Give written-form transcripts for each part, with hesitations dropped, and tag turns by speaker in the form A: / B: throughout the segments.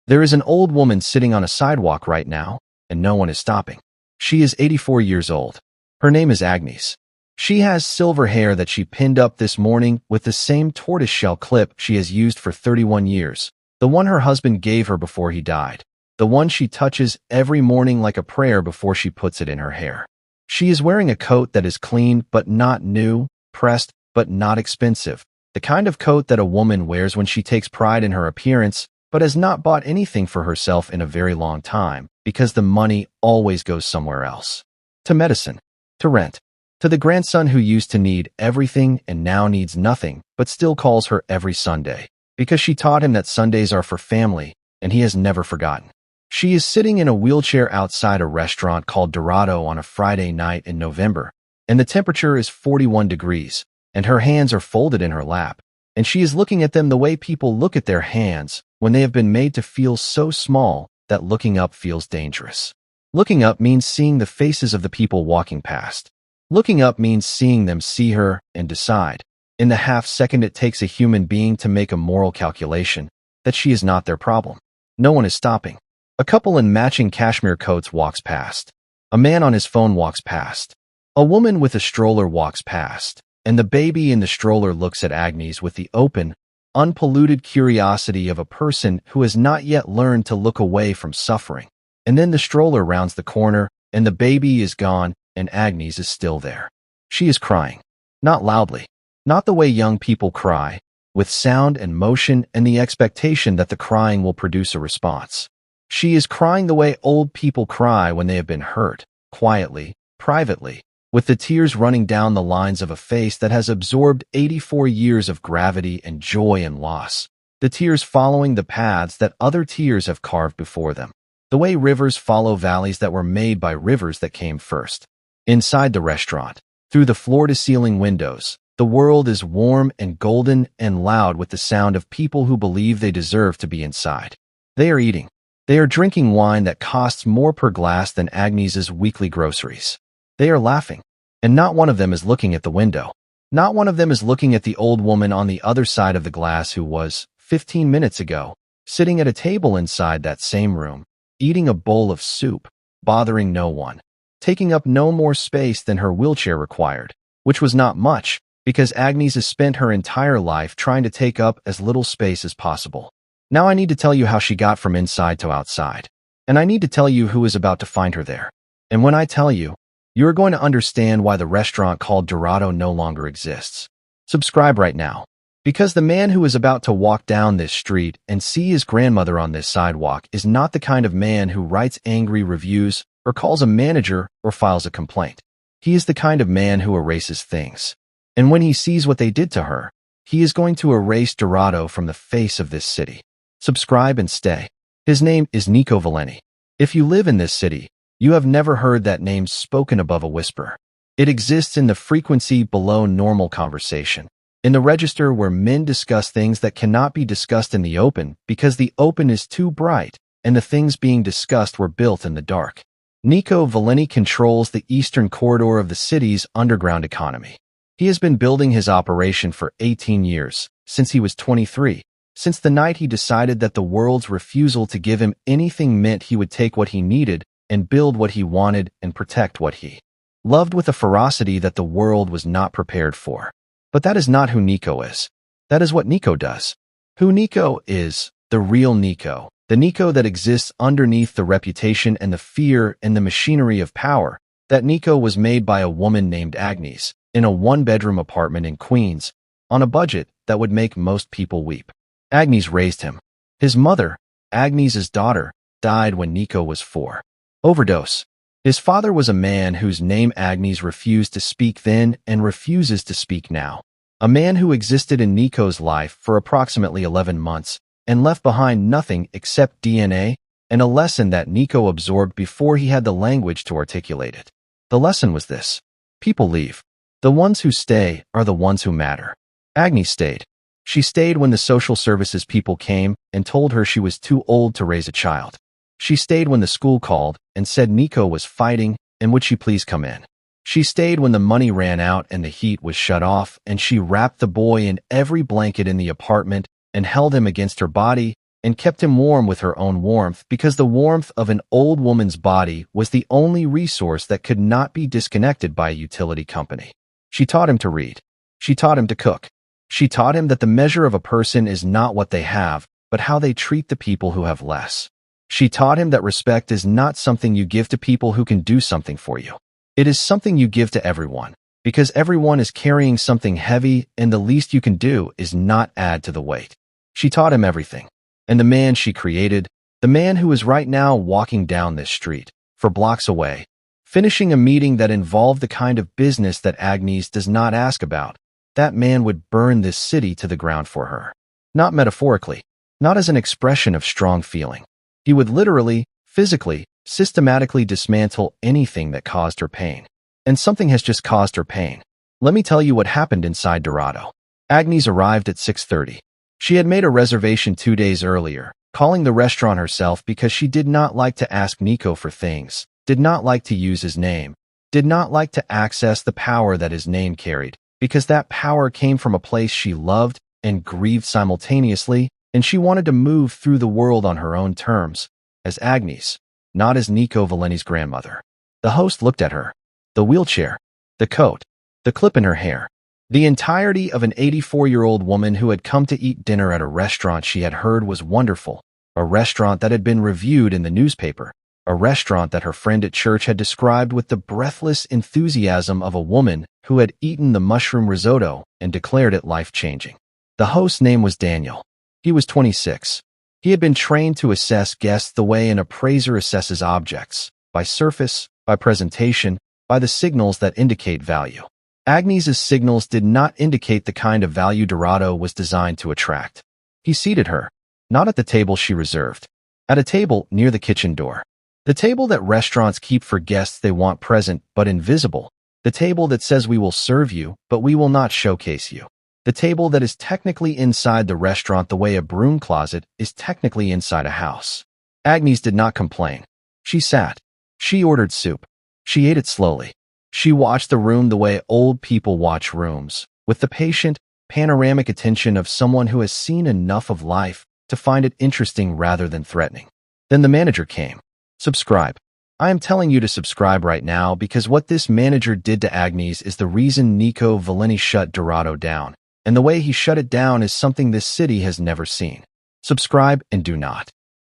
A: There is an old woman sitting on a sidewalk right now, and no one is stopping. She is 84 years old. Her name is Agnes. She has silver hair that she pinned up this morning with the same tortoiseshell clip she has used for 31 years, the one her husband gave her before he died, the one she touches every morning like a prayer before she puts it in her hair. She is wearing a coat that is clean but not new, pressed but not expensive, the kind of coat that a woman wears when she takes pride in her appearance but has not bought anything for herself in a very long time because the money always goes somewhere else. To medicine, to rent, to the grandson who used to need everything and now needs nothing but still calls her every Sunday because she taught him that Sundays are for family and he has never forgotten. She is sitting in a wheelchair outside a restaurant called Dorado on a Friday night in November, and the temperature is 41 degrees, and her hands are folded in her lap, and she is looking at them the way people look at their hands when they have been made to feel so small that looking up feels dangerous. Looking up means seeing the faces of the people walking past. Looking up means seeing them see her and decide, in the half-second it takes a human being to make a moral calculation, that she is not their problem. No one is stopping. A couple in matching cashmere coats walks past. A man on his phone walks past. A woman with a stroller walks past, and the baby in the stroller looks at Agnes with the open, unpolluted curiosity of a person who has not yet learned to look away from suffering. And then the stroller rounds the corner, and the baby is gone, and Agnes is still there. She is crying. Not loudly. Not the way young people cry, with sound and motion and the expectation that the crying will produce a response. She is crying the way old people cry when they have been hurt, quietly, privately, with the tears running down the lines of a face that has absorbed 84 years of gravity and joy and loss, the tears following the paths that other tears have carved before them, the way rivers follow valleys that were made by rivers that came first. Inside the restaurant, through the floor-to-ceiling windows, the world is warm and golden and loud with the sound of people who believe they deserve to be inside. They are eating. They are drinking wine that costs more per glass than Agnes's weekly groceries. They are laughing, and not one of them is looking at the window. Not one of them is looking at the old woman on the other side of the glass who was, 15 minutes ago, sitting at a table inside that same room, eating a bowl of soup, bothering no one, taking up no more space than her wheelchair required, which was not much, because Agnes has spent her entire life trying to take up as little space as possible. Now I need to tell you how she got from inside to outside, and I need to tell you who is about to find her there. And when I tell you, you are going to understand why the restaurant called Dorado no longer exists. Subscribe right now, because the man who is about to walk down this street and see his grandmother on this sidewalk is not the kind of man who writes angry reviews or calls a manager or files a complaint. He is the kind of man who erases things. And when he sees what they did to her, he is going to erase Dorado from the face of this city. Subscribe and stay. His name is Nico Valenti. If you live in this city, you have never heard that name spoken above a whisper. It exists in the frequency below normal conversation, in the register where men discuss things that cannot be discussed in the open because the open is too bright and the things being discussed were built in the dark. Nico Valenti controls the eastern corridor of the city's underground economy. He has been building his operation for 18 years, since he was 23, since the night he decided that the world's refusal to give him anything meant he would take what he needed and build what he wanted and protect what he loved with a ferocity that the world was not prepared for. But that is not who Nico is. That is what Nico does. Who Nico is, the real Nico, the Nico that exists underneath the reputation and the fear and the machinery of power, that Nico was made by a woman named Agnes in a one-bedroom apartment in Queens, on a budget that would make most people weep. Agnes raised him. His mother, Agnes's daughter, died when Nico was 4. Overdose. His father was a man whose name Agnes refused to speak then and refuses to speak now. A man who existed in Nico's life for approximately 11 months and left behind nothing except DNA and a lesson that Nico absorbed before he had the language to articulate it. The lesson was this: people leave. The ones who stay are the ones who matter. Agnes stayed. She stayed when the social services people came and told her she was too old to raise a child. She stayed when the school called and said Nico was fighting and would she please come in. She stayed when the money ran out and the heat was shut off, and she wrapped the boy in every blanket in the apartment and held him against her body and kept him warm with her own warmth because the warmth of an old woman's body was the only resource that could not be disconnected by a utility company. She taught him to read. She taught him to cook. She taught him that the measure of a person is not what they have, but how they treat the people who have less. She taught him that respect is not something you give to people who can do something for you. It is something you give to everyone, because everyone is carrying something heavy and the least you can do is not add to the weight. She taught him everything. And the man she created, the man who is right now walking down this street, for blocks away, finishing a meeting that involved the kind of business that Agnes does not ask about, that man would burn this city to the ground for her. Not metaphorically, not as an expression of strong feeling. He would literally, physically, systematically dismantle anything that caused her pain. And something has just caused her pain. Let me tell you what happened inside Dorado. Agnes arrived at 6:30. She had made a reservation 2 days earlier, calling the restaurant herself because she did not like to ask Nico for things, did not like to use his name, did not like to access the power that his name carried, because that power came from a place she loved and grieved simultaneously, and she wanted to move through the world on her own terms, as Agnes, not as Nico Valenti's grandmother. The host looked at her. The wheelchair, the coat, the clip in her hair, the entirety of an 84-year-old woman who had come to eat dinner at a restaurant she had heard was wonderful, a restaurant that had been reviewed in the newspaper, a restaurant that her friend at church had described with the breathless enthusiasm of a woman who had eaten the mushroom risotto and declared it life-changing. The host's name was Daniel. He was 26. He had been trained to assess guests the way an appraiser assesses objects, by surface, by presentation, by the signals that indicate value. Agnes's signals did not indicate the kind of value Dorado was designed to attract. He seated her, not at the table she reserved, at a table near the kitchen door. The table that restaurants keep for guests they want present but invisible. The table that says we will serve you, but we will not showcase you. The table that is technically inside the restaurant the way a broom closet is technically inside a house. Agnes did not complain. She sat. She ordered soup. She ate it slowly. She watched the room the way old people watch rooms, with the patient, panoramic attention of someone who has seen enough of life to find it interesting rather than threatening. Then the manager came. Subscribe. I am telling you to subscribe right now because what this manager did to Agnes is the reason Nico Valenti shut Dorado down, and the way he shut it down is something this city has never seen. Subscribe and do not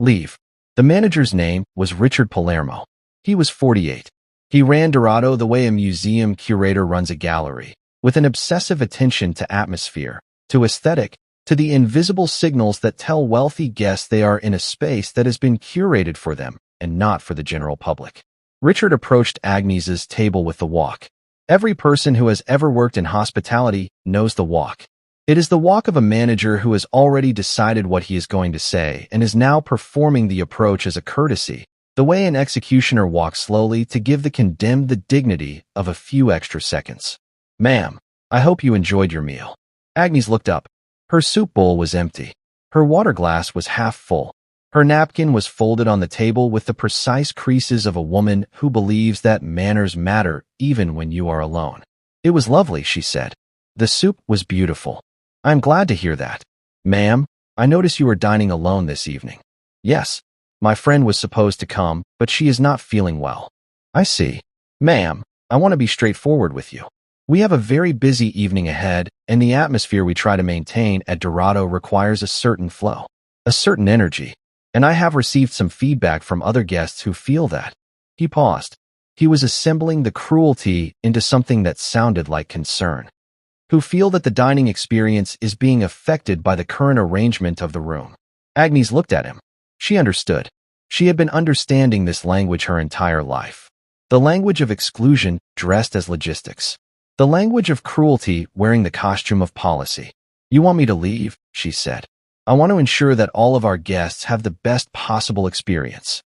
A: leave. The manager's name was Richard Palermo. He was 48. He ran Dorado the way a museum curator runs a gallery, with an obsessive attention to atmosphere, to aesthetic, to the invisible signals that tell wealthy guests they are in a space that has been curated for them and not for the general public. Richard approached Agnes's table with the walk. Every person who has ever worked in hospitality knows the walk. It is the walk of a manager who has already decided what he is going to say and is now performing the approach as a courtesy, the way an executioner walks slowly to give the condemned the dignity of a few extra seconds. Ma'am, I hope you enjoyed your meal. Agnes looked up. Her soup bowl was empty. Her water glass was half full. Her napkin was folded on the table with the precise creases of a woman who believes that manners matter even when you are alone. It was lovely, she said. The soup was beautiful. I'm glad to hear that. Ma'am, I notice you are dining alone this evening. Yes. My friend was supposed to come, but she is not feeling well. I see. Ma'am, I want to be straightforward with you. We have a very busy evening ahead, and the atmosphere we try to maintain at Dorado requires a certain flow, a certain energy, and I have received some feedback from other guests who feel that. He paused. He was assembling the cruelty into something that sounded like concern. Who feel that the dining experience is being affected by the current arrangement of the room. Agnes looked at him. She understood. She had been understanding this language her entire life. The language of exclusion dressed as logistics. The language of cruelty wearing the costume of policy. You want me to leave? She said. I want to ensure that all of our guests have the best possible experience.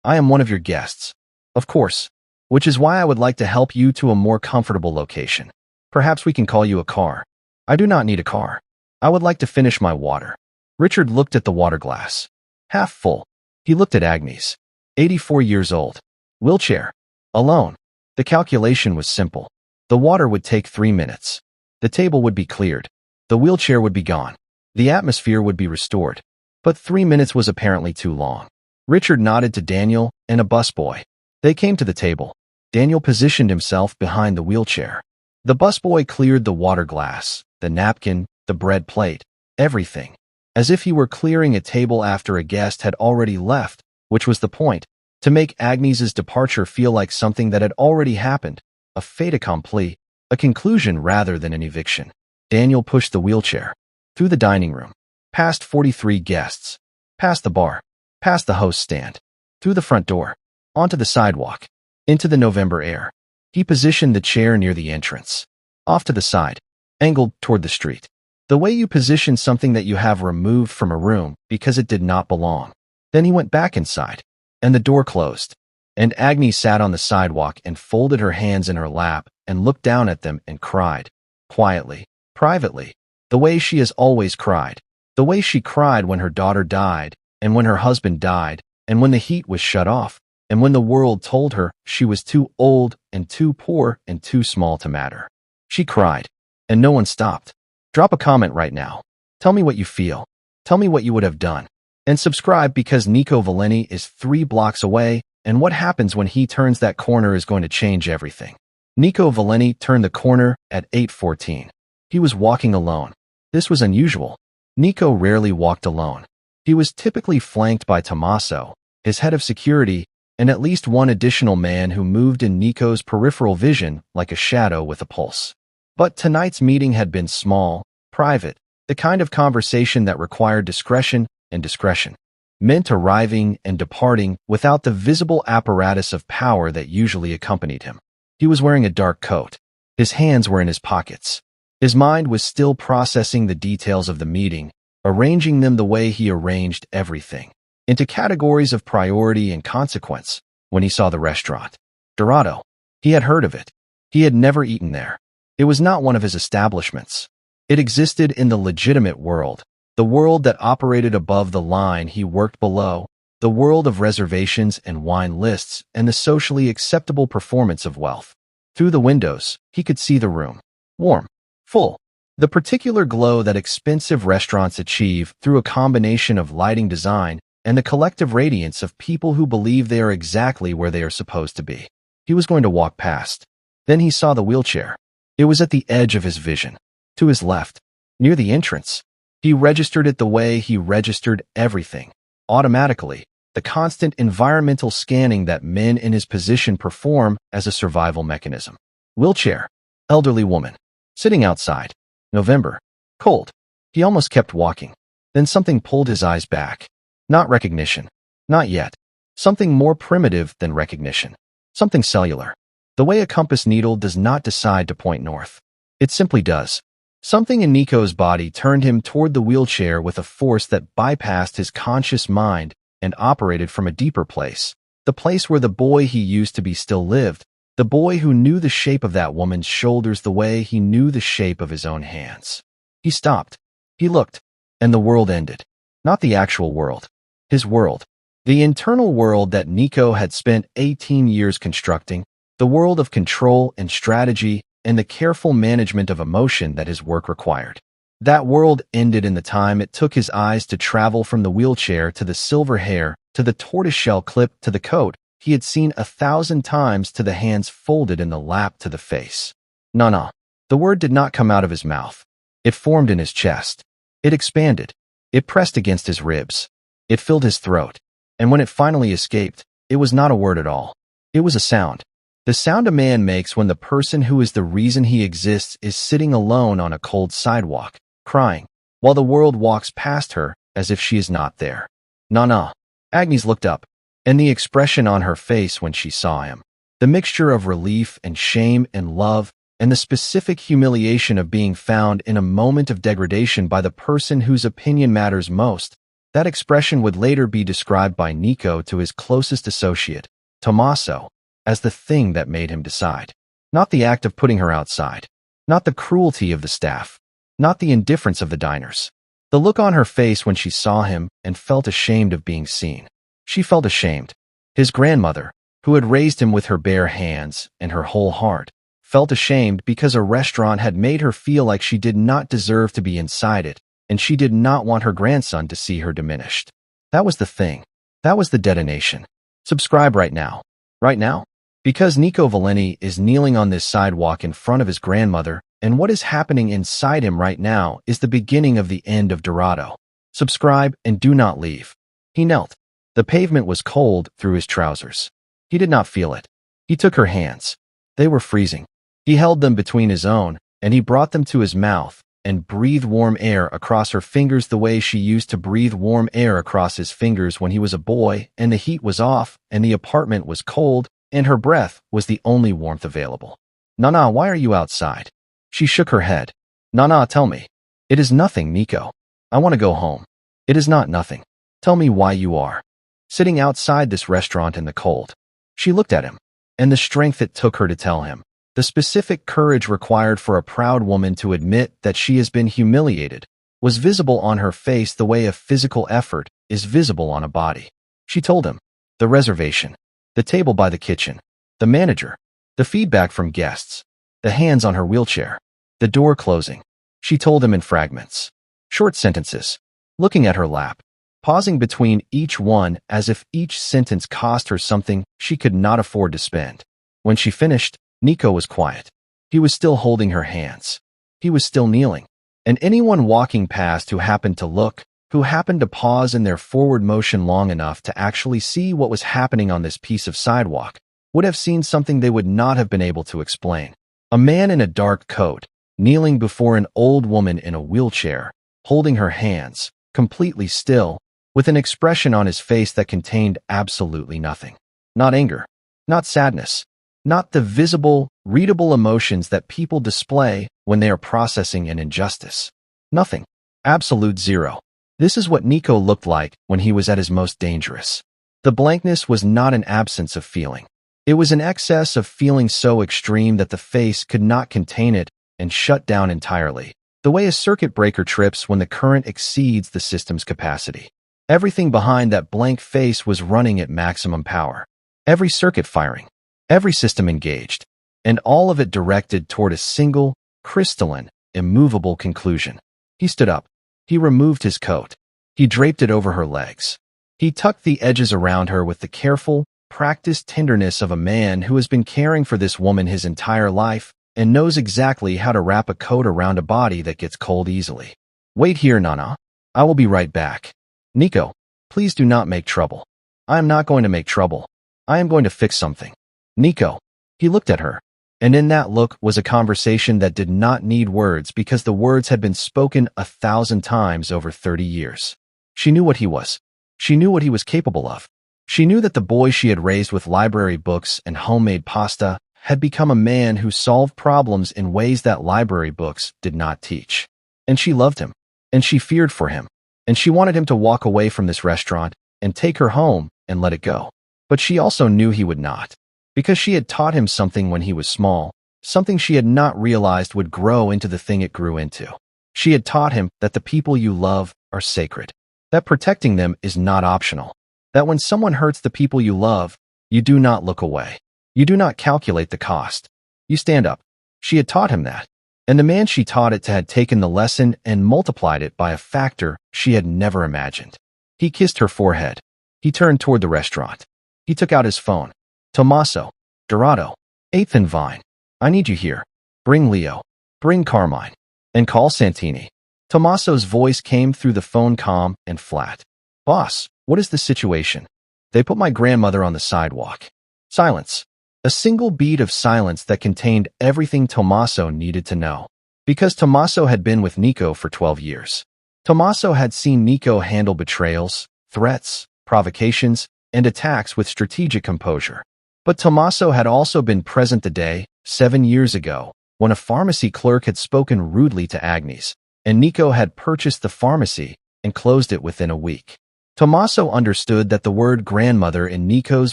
A: I am one of your guests. Of course. Which is why I would like to help you to a more comfortable location. Perhaps we can call you a car. I do not need a car. I would like to finish my water. Richard looked at the water glass. Half full. He looked at Agnes. 84 years old. Wheelchair. Alone. The calculation was simple. The water would take 3 minutes. The table would be cleared. The wheelchair would be gone. The atmosphere would be restored. But 3 minutes was apparently too long. Richard nodded to Daniel and a busboy. They came to the table. Daniel positioned himself behind the wheelchair. The busboy cleared the water glass, the napkin, the bread plate, everything, as if he were clearing a table after a guest had already left, which was the point, to make Agnes's departure feel like something that had already happened, a fait accompli, a conclusion rather than an eviction. Daniel pushed the wheelchair through the dining room, past 43 guests, past the bar, past the host stand, through the front door, onto the sidewalk, into the November air. He positioned the chair near the entrance, off to the side, angled toward the street. The way you position something that you have removed from a room because it did not belong. Then he went back inside, and the door closed, and Agnes sat on the sidewalk and folded her hands in her lap and looked down at them and cried, quietly, privately, the way she has always cried, the way she cried when her daughter died, and when her husband died, and when the heat was shut off, and when the world told her she was too old and too poor and too small to matter. She cried, and no one stopped. Drop a comment right now. Tell me what you feel. Tell me what you would have done. And subscribe because Nico Valeni is 3 blocks away, and what happens when he turns that corner is going to change everything. Nico Valeni turned the corner at 8:14. He was walking alone. This was unusual. Nico rarely walked alone. He was typically flanked by Tommaso, his head of security, and at least one additional man who moved in Nico's peripheral vision like a shadow with a pulse. But tonight's meeting had been small, private, the kind of conversation that required discretion and discretion, meant arriving and departing without the visible apparatus of power that usually accompanied him. He was wearing a dark coat. His hands were in his pockets. His mind was still processing the details of the meeting, arranging them the way he arranged everything, into categories of priority and consequence. When he saw the restaurant, Dorado, he had heard of it. He had never eaten there. It was not one of his establishments. It existed in the legitimate world, the world that operated above the line he worked below, the world of reservations and wine lists and the socially acceptable performance of wealth. Through the windows, he could see the room. Warm, full. The particular glow that expensive restaurants achieve through a combination of lighting design and the collective radiance of people who believe they are exactly where they are supposed to be. He was going to walk past. Then he saw the wheelchair. It was at the edge of his vision, to his left, near the entrance. He registered it the way he registered everything, automatically, the constant environmental scanning that men in his position perform as a survival mechanism. Wheelchair, elderly woman, sitting outside, November, cold. He almost kept walking. Then something pulled his eyes back. Not recognition. Not yet. Something more primitive than recognition. Something cellular. The way a compass needle does not decide to point north. It simply does. Something in Nico's body turned him toward the wheelchair with a force that bypassed his conscious mind and operated from a deeper place. The place where the boy he used to be still lived. The boy who knew the shape of that woman's shoulders the way he knew the shape of his own hands. He stopped. He looked. And the world ended. Not the actual world. His world. The internal world that Nico had spent 18 years constructing. The world of control and strategy and the careful management of emotion that his work required. That world ended in the time it took his eyes to travel from the wheelchair to the silver hair, to the tortoiseshell clip, to the coat he had seen 1,000 times, to the hands folded in the lap, to the face. No. The word did not come out of his mouth. It formed in his chest. It expanded. It pressed against his ribs. It filled his throat. And when it finally escaped, it was not a word at all. It was a sound. The sound a man makes when the person who is the reason he exists is sitting alone on a cold sidewalk, crying, while the world walks past her as if she is not there. No. Agnes looked up, and the expression on her face when she saw him, the mixture of relief and shame and love, and the specific humiliation of being found in a moment of degradation by the person whose opinion matters most, that expression would later be described by Nico to his closest associate, Tommaso, as the thing that made him decide. Not the act of putting her outside. Not the cruelty of the staff. Not the indifference of the diners. The look on her face when she saw him and felt ashamed of being seen. She felt ashamed. His grandmother, who had raised him with her bare hands and her whole heart, felt ashamed because a restaurant had made her feel like she did not deserve to be inside it, and she did not want her grandson to see her diminished. That was the thing. That was the detonation. Subscribe right now. Right now? Because Nico Valeni is kneeling on this sidewalk in front of his grandmother, and what is happening inside him right now is the beginning of the end of Dorado. Subscribe and do not leave. He knelt. The pavement was cold through his trousers. He did not feel it. He took her hands. They were freezing. He held them between his own, and he brought them to his mouth and breathed warm air across her fingers the way she used to breathe warm air across his fingers when he was a boy and the heat was off and the apartment was cold and her breath was the only warmth available. Nana, why are you outside? She shook her head. Nana, tell me. It is nothing, Nico. I want to go home. It is not nothing. Tell me why you are sitting outside this restaurant in the cold. She looked at him, and the strength it took her to tell him, the specific courage required for a proud woman to admit that she has been humiliated, was visible on her face the way a physical effort is visible on a body. She told him. The reservation, the table by the kitchen, the manager, the feedback from guests, the hands on her wheelchair, the door closing. She told him in fragments. Short sentences. Looking at her lap, pausing between each one as if each sentence cost her something she could not afford to spend. When she finished, Nico was quiet. He was still holding her hands. He was still kneeling. And anyone walking past who happened to look, who happened to pause in their forward motion long enough to actually see what was happening on this piece of sidewalk, would have seen something they would not have been able to explain. A man in a dark coat, kneeling before an old woman in a wheelchair, holding her hands, completely still, with an expression on his face that contained absolutely nothing. Not anger, not sadness, not the visible, readable emotions that people display when they are processing an injustice. Nothing. Absolute zero. This is what Nico looked like when he was at his most dangerous. The blankness was not an absence of feeling. It was an excess of feeling so extreme that the face could not contain it and shut down entirely, the way a circuit breaker trips when the current exceeds the system's capacity. Everything behind that blank face was running at maximum power. Every circuit firing, every system engaged, and all of it directed toward a single, crystalline, immovable conclusion. He stood up. He removed his coat. He draped it over her legs. He tucked the edges around her with the careful, practiced tenderness of a man who has been caring for this woman his entire life and knows exactly how to wrap a coat around a body that gets cold easily. Wait here, Nana. I will be right back. Nico, please do not make trouble. I am not going to make trouble. I am going to fix something. Nico. He looked at her, and in that look was a conversation that did not need words because the words had been spoken 1,000 times over 30 years. She knew what he was. She knew what he was capable of. She knew that the boy she had raised with library books and homemade pasta had become a man who solved problems in ways that library books did not teach. And she loved him, and she feared for him, and she wanted him to walk away from this restaurant and take her home and let it go. But she also knew he would not, because she had taught him something when he was small, something she had not realized would grow into the thing it grew into. She had taught him that the people you love are sacred, that protecting them is not optional, that when someone hurts the people you love, you do not look away. You do not calculate the cost. You stand up. She had taught him that, and the man she taught it to had taken the lesson and multiplied it by a factor she had never imagined. He kissed her forehead. He turned toward the restaurant. He took out his phone. Tommaso, Dorado, 8th and Vine. I need you here. Bring Leo. Bring Carmine. And call Santini. Tommaso's voice came through the phone calm and flat. Boss, what is the situation? They put my grandmother on the sidewalk. Silence. A single beat of silence that contained everything Tommaso needed to know. Because Tommaso had been with Nico for 12 years. Tommaso had seen Nico handle betrayals, threats, provocations, and attacks with strategic composure. But Tommaso had also been present the day, 7 years ago, when a pharmacy clerk had spoken rudely to Agnes, and Nico had purchased the pharmacy and closed it within a week. Tommaso understood that the word grandmother in Nico's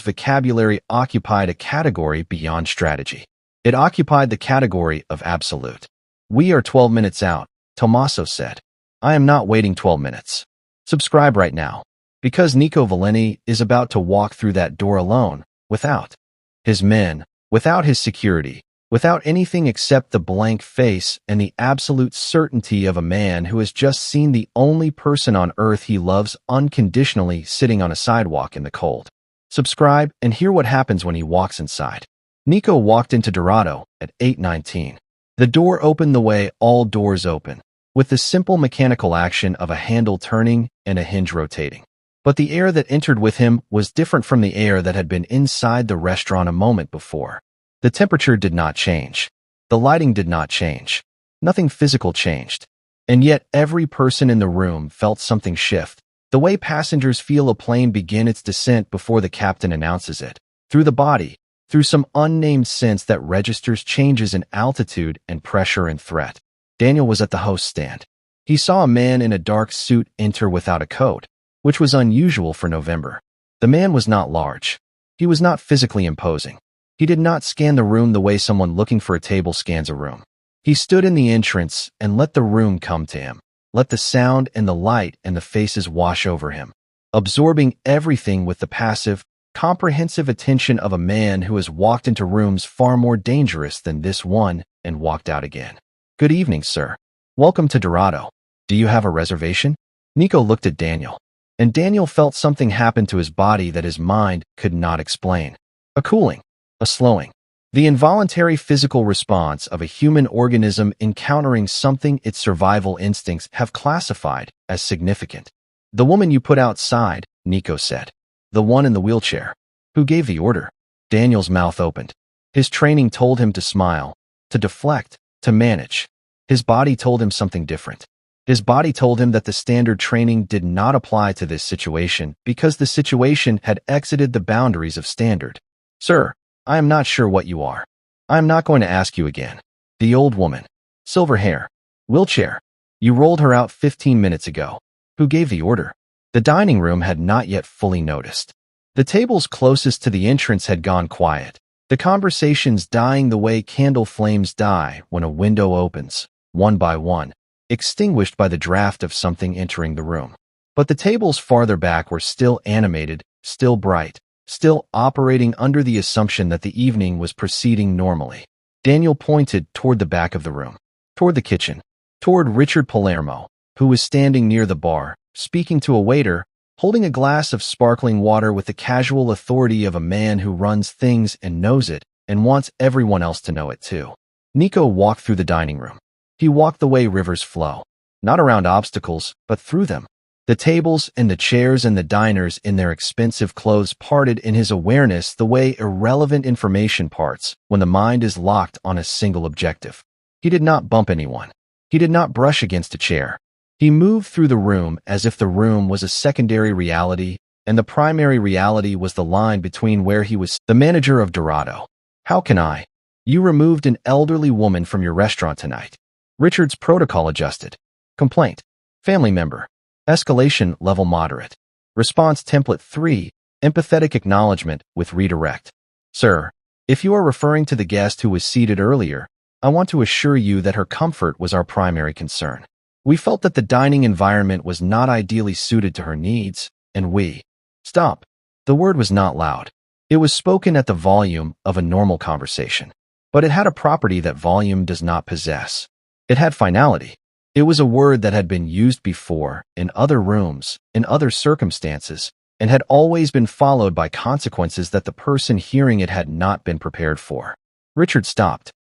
A: vocabulary occupied a category beyond strategy. It occupied the category of absolute. We are 12 minutes out, Tommaso said. I am not waiting 12 minutes. Subscribe right now. Because Nico Valeni is about to walk through that door alone, without his men, without his security, without anything except the blank face and the absolute certainty of a man who has just seen the only person on earth he loves unconditionally sitting on a sidewalk in the cold. Subscribe and hear what happens when he walks inside. Nico walked into Dorado at 8:19. The door opened the way all doors open, with the simple mechanical action of a handle turning and a hinge rotating. But the air that entered with him was different from the air that had been inside the restaurant a moment before. The temperature did not change. The lighting did not change. Nothing physical changed. And yet every person in the room felt something shift, the way passengers feel a plane begin its descent before the captain announces it. Through the body, through some unnamed sense that registers changes in altitude and pressure and threat. Daniel was at the host stand. He saw a man in a dark suit enter without a coat, which was unusual for November. The man was not large. He was not physically imposing. He did not scan the room the way someone looking for a table scans a room. He stood in the entrance and let the room come to him. Let the sound and the light and the faces wash over him, absorbing everything with the passive, comprehensive attention of a man who has walked into rooms far more dangerous than this one and walked out again. Good evening, sir. Welcome to Dorado. Do you have a reservation? Nico looked at Daniel, and Daniel felt something happen to his body that his mind could not explain. A cooling, a slowing. The involuntary physical response of a human organism encountering something its survival instincts have classified as significant. The woman you put outside, Nico said. The one in the wheelchair. Who gave the order? Daniel's mouth opened. His training told him to smile, to deflect, to manage. His body told him something different. His body told him that the standard training did not apply to this situation because the situation had exited the boundaries of standard. Sir, I am not sure what you are. I am not going to ask you again. The old woman. Silver hair. Wheelchair. You rolled her out 15 minutes ago. Who gave the order? The dining room had not yet fully noticed. The tables closest to the entrance had gone quiet, the conversations dying the way candle flames die when a window opens, one by one, extinguished by the draft of something entering the room. But the tables farther back were still animated, still bright, still operating under the assumption that the evening was proceeding normally. Daniel pointed toward the back of the room, toward the kitchen, toward Richard Palermo, who was standing near the bar, speaking to a waiter, holding a glass of sparkling water with the casual authority of a man who runs things and knows it and wants everyone else to know it too. Nico walked through the dining room. He walked the way rivers flow, not around obstacles, but through them. The tables and the chairs and the diners in their expensive clothes parted in his awareness the way irrelevant information parts when the mind is locked on a single objective. He did not bump anyone. He did not brush against a chair. He moved through the room as if the room was a secondary reality, and the primary reality was the line between where he was. The manager of Dorado. How can I? You removed an elderly woman from your restaurant tonight. Richard's protocol adjusted. Complaint. Family member. Escalation level moderate. Response template 3. Empathetic acknowledgement with redirect. Sir, if you are referring to the guest who was seated earlier, I want to assure you that her comfort was our primary concern. We felt that the dining environment was not ideally suited to her needs, and we... Stop. The word was not loud. It was spoken at the volume of a normal conversation. But it had a property that volume does not possess. It had finality. It was a word that had been used before, in other rooms, in other circumstances, and had always been followed by consequences that the person hearing it had not been prepared for. Richard stopped.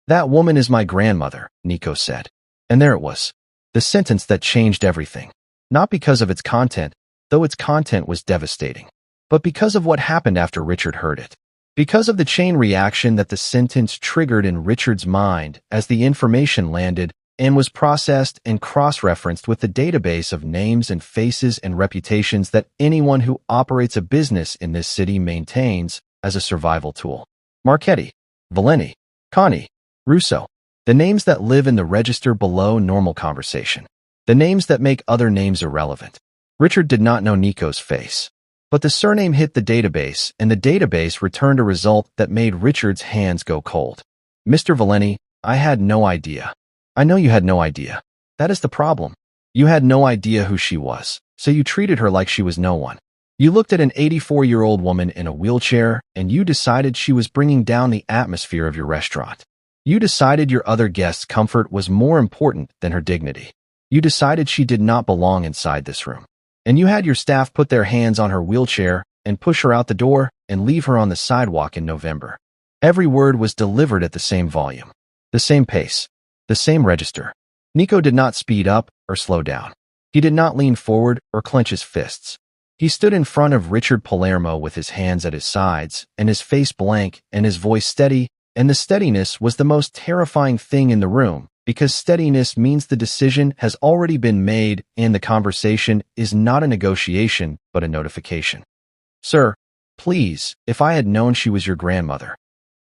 A: That woman is my grandmother, Nico said. And there it was. The sentence that changed everything. Not because of its content, though its content was devastating, but because of what happened after Richard heard it. Because of the chain reaction that the sentence triggered in Richard's mind as the information landed and was processed and cross-referenced with the database of names and faces and reputations that anyone who operates a business in this city maintains as a survival tool. Marchetti, Valenti, Connie, Russo. The names that live in the register below normal conversation. The names that make other names irrelevant. Richard did not know Nico's face. But the surname hit the database, and the database returned a result that made Richard's hands go cold. Mr. Valenti, I had no idea. I know you had no idea. That is the problem. You had no idea who she was, so you treated her like she was no one. You looked at an 84-year-old woman in a wheelchair, and you decided she was bringing down the atmosphere of your restaurant. You decided your other guest's comfort was more important than her dignity. You decided she did not belong inside this room. And you had your staff put their hands on her wheelchair and push her out the door and leave her on the sidewalk in November. Every word was delivered at the same volume, the same pace, the same register. Nico did not speed up or slow down. He did not lean forward or clench his fists. He stood in front of Richard Palermo with his hands at his sides and his face blank and his voice steady, and the steadiness was the most terrifying thing in the room, because steadiness means the decision has already been made and the conversation is not a negotiation but a notification. Sir, please, if I had known she was your grandmother.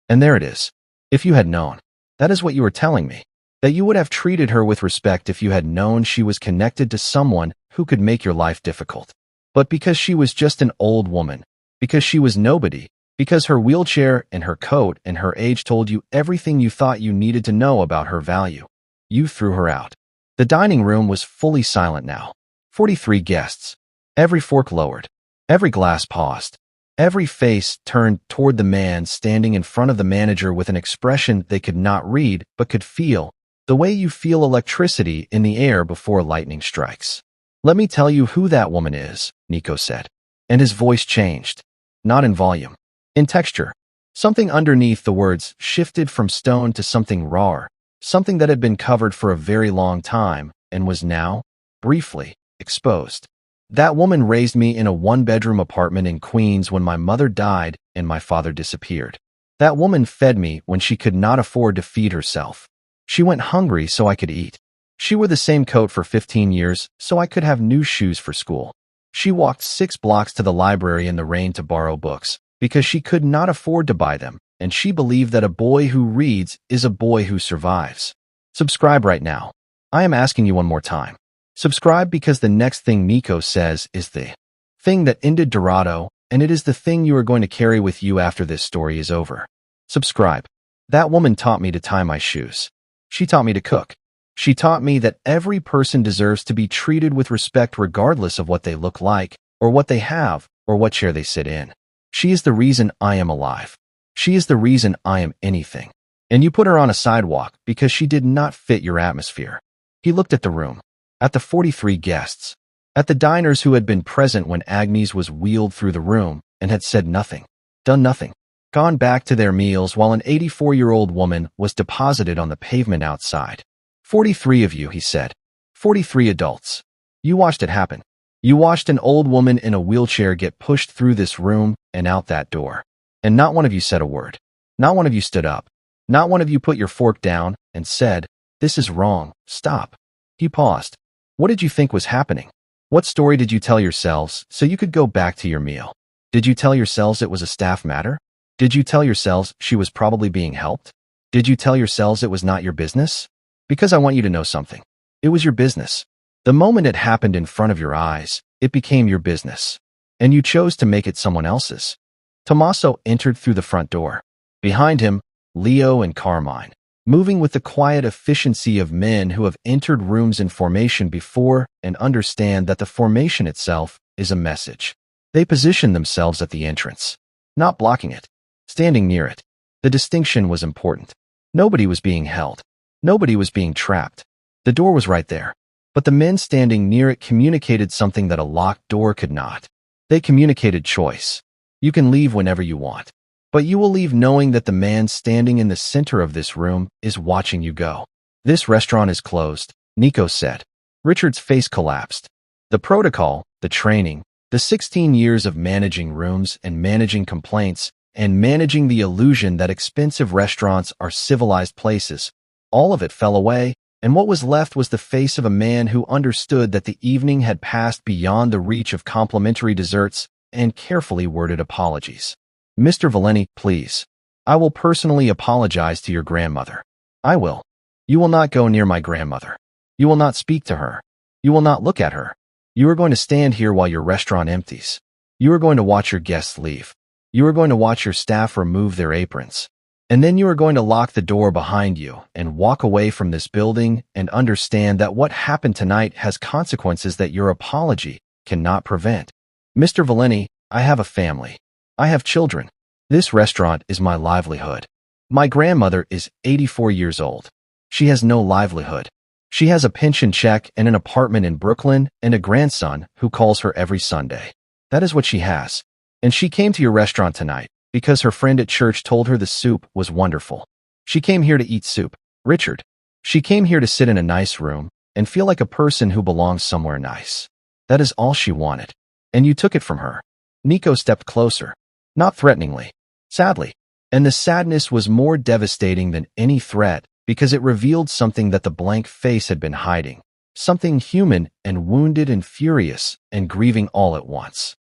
A: And there it is. If you had known. That is what you were telling me. That you would have treated her with respect if you had known she was connected to someone who could make your life difficult. But because she was just an old woman, because she was nobody, because her wheelchair and her coat and her age told you everything you thought you needed to know about her value, you threw her out. The dining room was fully silent now. 43 guests. Every fork lowered. Every glass paused. Every face turned toward the man standing in front of the manager with an expression they could not read but could feel, the way you feel electricity in the air before lightning strikes. Let me tell you who that woman is, Nico said. And his voice changed. Not in volume. In texture. Something underneath the words shifted from stone to something raw, something that had been covered for a very long time and was now, briefly, exposed. That woman raised me in a one-bedroom apartment in Queens when my mother died and my father disappeared. That woman fed me when she could not afford to feed herself. She went hungry so I could eat. She wore the same coat for 15 years so I could have new shoes for school. She walked 6 blocks to the library in the rain to borrow books because she could not afford to buy them, and she believed that a boy who reads is a boy who survives. Subscribe right now. I am asking you one more time. Subscribe, because the next thing Nico says is the thing that ended Dorado, and it is the thing you are going to carry with you after this story is over. Subscribe. That woman taught me to tie my shoes. She taught me to cook. She taught me that every person deserves to be treated with respect regardless of what they look like, or what they have, or what chair they sit in. She is the reason I am alive. She is the reason I am anything. And you put her on a sidewalk because she did not fit your atmosphere. He looked at the room, at the 43 guests, at the diners who had been present when Agnes was wheeled through the room and had said nothing, done nothing, gone back to their meals while an 84-year-old woman was deposited on the pavement outside. 43 of you, he said. 43 adults. You watched it happen. You watched an old woman in a wheelchair get pushed through this room and out that door. And not one of you said a word. Not one of you stood up. Not one of you put your fork down and said, "This is wrong, stop." He paused. What did you think was happening? What story did you tell yourselves so you could go back to your meal? Did you tell yourselves it was a staff matter? Did you tell yourselves she was probably being helped? Did you tell yourselves it was not your business? Because I want you to know something. It was your business. The moment it happened in front of your eyes, it became your business. And you chose to make it someone else's. Tommaso entered through the front door. Behind him, Leo and Carmine, moving with the quiet efficiency of men who have entered rooms in formation before and understand that the formation itself is a message. They positioned themselves at the entrance, not blocking it, standing near it. The distinction was important. Nobody was being held. Nobody was being trapped. The door was right there, but the men standing near it communicated something that a locked door could not. They communicated choice. You can leave whenever you want, but you will leave knowing that the man standing in the center of this room is watching you go. This restaurant is closed, Nico said. Richard's face collapsed. The protocol, the training, the 16 years of managing rooms and managing complaints and managing the illusion that expensive restaurants are civilized places, all of it fell away, and what was left was the face of a man who understood that the evening had passed beyond the reach of complimentary desserts and carefully worded apologies. Mr. Valeni, please. I will personally apologize to your grandmother. I will. You will not go near my grandmother. You will not speak to her. You will not look at her. You are going to stand here while your restaurant empties. You are going to watch your guests leave. You are going to watch your staff remove their aprons. And then you are going to lock the door behind you and walk away from this building and understand that what happened tonight has consequences that your apology cannot prevent. Mr. Valeni, I have a family. I have children. This restaurant is my livelihood. My grandmother is 84 years old. She has no livelihood. She has a pension check and an apartment in Brooklyn and a grandson who calls her every Sunday. That is what she has. And she came to your restaurant tonight because her friend at church told her the soup was wonderful. She came here to eat soup, Richard. She came here to sit in a nice room and feel like a person who belongs somewhere nice. That is all she wanted. And you took it from her. Nico stepped closer, not threateningly, sadly. And the sadness was more devastating than any threat because it revealed something that the blank face had been hiding, something human and wounded and furious and grieving all at once.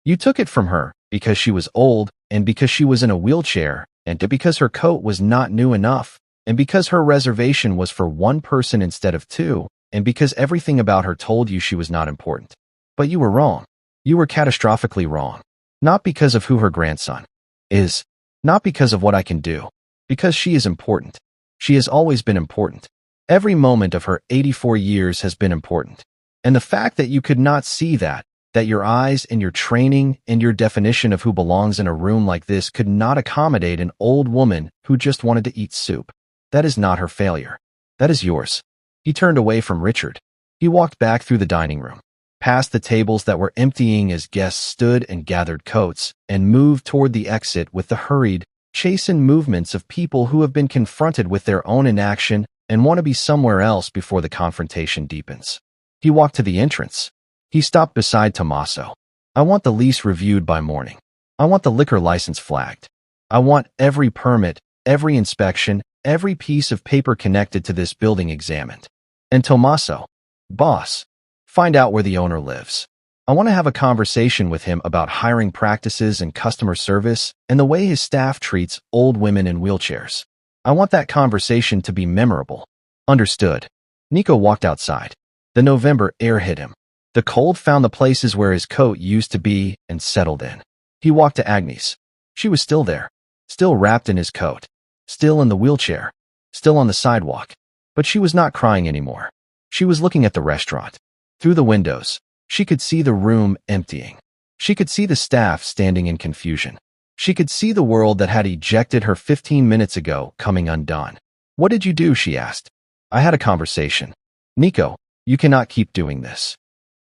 A: You took it from her because she was old and because she was in a wheelchair and because her coat was not new enough and because her reservation was for one person instead of two and because everything about her told you she was not important. But you were wrong. You were catastrophically wrong. Not because of who her grandson is, not because of what I can do, because she is important. She has always been important. Every moment of her 84 years has been important. And the fact that you could not see that your eyes and your training and your definition of who belongs in a room like this could not accommodate an old woman who just wanted to eat soup. That is not her failure. That is yours. He turned away from Richard. He walked back through the dining room, past the tables that were emptying as guests stood and gathered coats, and moved toward the exit with the hurried, chastened movements of people who have been confronted with their own inaction and want to be somewhere else before the confrontation deepens. He walked to the entrance. He stopped beside Tommaso. I want the lease reviewed by morning. I want the liquor license flagged. I want every permit, every inspection, every piece of paper connected to this building examined. And Tommaso, boss, find out where the owner lives. I want to have a conversation with him about hiring practices and customer service and the way his staff treats old women in wheelchairs. I want that conversation to be memorable. Understood. Nico walked outside. The November air hit him. The cold found the places where his coat used to be and settled in. He walked to Agnes. She was still there, still wrapped in his coat, still in the wheelchair, still on the sidewalk. But she was not crying anymore. She was looking at the restaurant. Through the windows, she could see the room emptying. She could see the staff standing in confusion. She could see the world that had ejected her 15 minutes ago coming undone. What did you do? She asked. I had a conversation. Nico, you cannot keep doing this.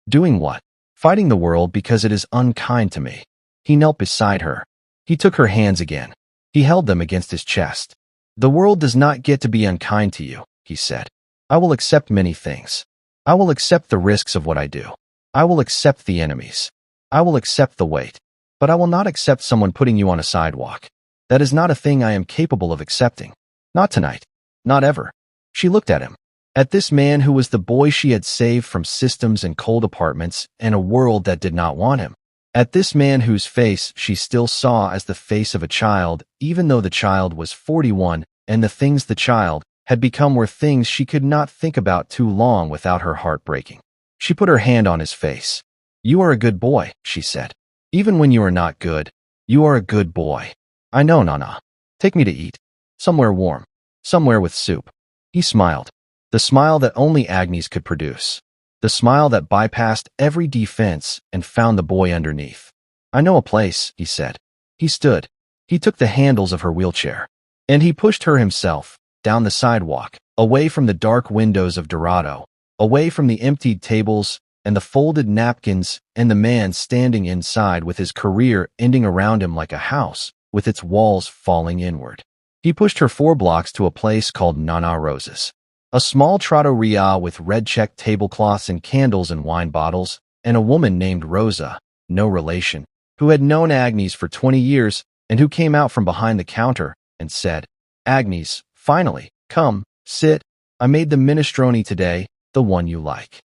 A: Doing what? Fighting the world because it is unkind to me. He knelt beside her. He took her hands again. He held them against his chest. The world does not get to be unkind to you, he said. I will accept many things. I will accept the risks of what I do. I will accept the enemies. I will accept the weight. But I will not accept someone putting you on a sidewalk. That is not a thing I am capable of accepting. Not tonight. Not ever. She looked at him. At this man who was the boy she had saved from systems and cold apartments and a world that did not want him. At this man whose face she still saw as the face of a child, even though the child was 41, and the things the child had become were things she could not think about too long without her heart breaking. She put her hand on his face. You are a good boy, she said. Even when you are not good, you are a good boy. I know, Nana. Take me to eat. Somewhere warm. Somewhere with soup. He smiled. The smile that only Agnes could produce. The smile that bypassed every defense and found the boy underneath. I know a place, he said. He stood. He took the handles of her wheelchair. And he pushed her himself, down the sidewalk, away from the dark windows of Dorado, away from the emptied tables and the folded napkins and the man standing inside with his career ending around him like a house, with its walls falling inward. He pushed her 4 blocks to a place called Nana Roses. A small trattoria with red-checked tablecloths and candles and wine bottles, and a woman named Rosa, no relation, who had known Agnes for 20 years and who came out from behind the counter and said, Agnes, finally, come, sit. I made the minestrone today, the one you like.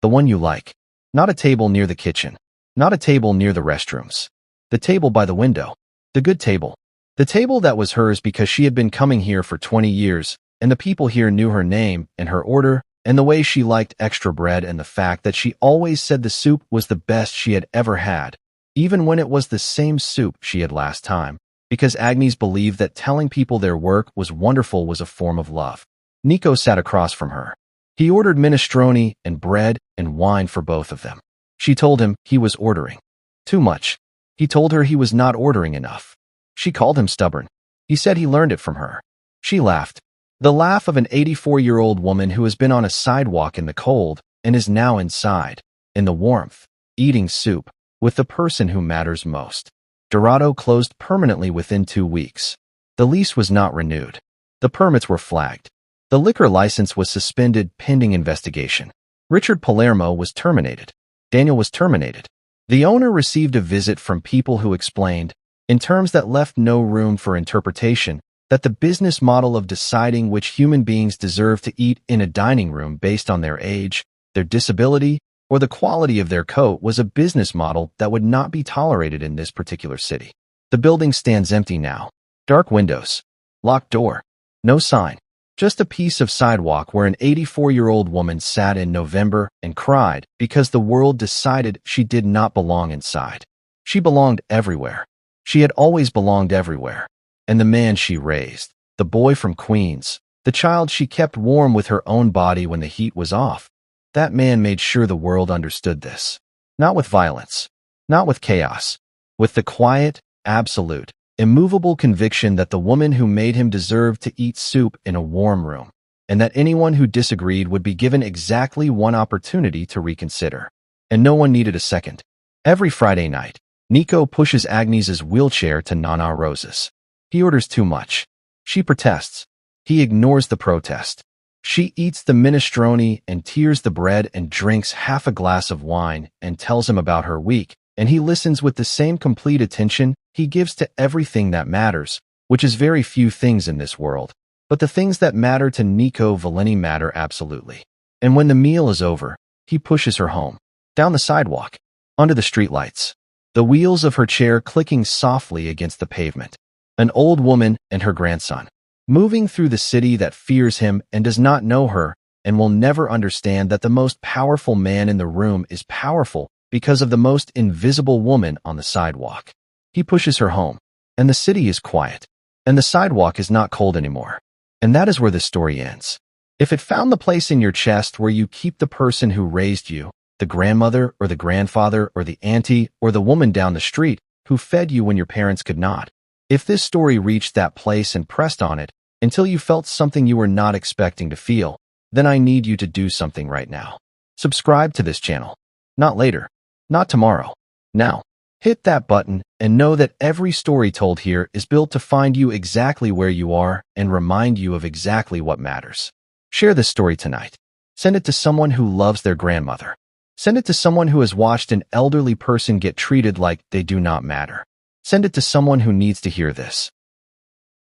A: The one you like. Not a table near the kitchen. Not a table near the restrooms. The table by the window. The good table. The table that was hers because she had been coming here for 20 years, and the people here knew her name and her order and the way she liked extra bread and the fact that she always said the soup was the best she had ever had, even when it was the same soup she had last time, because Agnes believed that telling people their work was wonderful was a form of love. Nico sat across from her. He ordered minestrone and bread and wine for both of them. She told him he was ordering too much. He told her he was not ordering enough. She called him stubborn. He said he learned it from her. She laughed. The laugh of an 84-year-old woman who has been on a sidewalk in the cold and is now inside, in the warmth, eating soup, with the person who matters most. Dorado closed permanently within 2 weeks. The lease was not renewed. The permits were flagged. The liquor license was suspended pending investigation. Richard Palermo was terminated. Daniel was terminated. The owner received a visit from people who explained, in terms that left no room for interpretation, that the business model of deciding which human beings deserve to eat in a dining room based on their age, their disability, or the quality of their coat was a business model that would not be tolerated in this particular city. The building stands empty now. Dark windows. Locked door. No sign. Just a piece of sidewalk where an 84-year-old woman sat in November and cried because the world decided she did not belong inside. She belonged everywhere. She had always belonged everywhere. And the man she raised, the boy from Queens, the child she kept warm with her own body when the heat was off, that man made sure the world understood this. Not with violence, not with chaos, with the quiet, absolute, immovable conviction that the woman who made him deserved to eat soup in a warm room, and that anyone who disagreed would be given exactly one opportunity to reconsider. And no one needed a second. Every Friday night, Nico pushes Agnes's wheelchair to Nana Rose's. He orders too much. She protests. He ignores the protest. She eats the minestrone and tears the bread and drinks half a glass of wine and tells him about her week, and he listens with the same complete attention he gives to everything that matters, which is very few things in this world. But the things that matter to Nico Valeni matter absolutely. And when the meal is over, he pushes her home. Down the sidewalk. Under the streetlights. The wheels of her chair clicking softly against the pavement. An old woman and her grandson. Moving through the city that fears him and does not know her and will never understand that the most powerful man in the room is powerful because of the most invisible woman on the sidewalk. He pushes her home, and the city is quiet, and the sidewalk is not cold anymore. And that is where the story ends. If it found the place in your chest where you keep the person who raised you, the grandmother or the grandfather or the auntie or the woman down the street who fed you when your parents could not, if this story reached that place and pressed on it until you felt something you were not expecting to feel, then I need you to do something right now. Subscribe to this channel. Not later. Not tomorrow. Now. Hit that button and know that every story told here is built to find you exactly where you are and remind you of exactly what matters. Share this story tonight. Send it to someone who loves their grandmother. Send it to someone who has watched an elderly person get treated like they do not matter. Send it to someone who needs to hear this.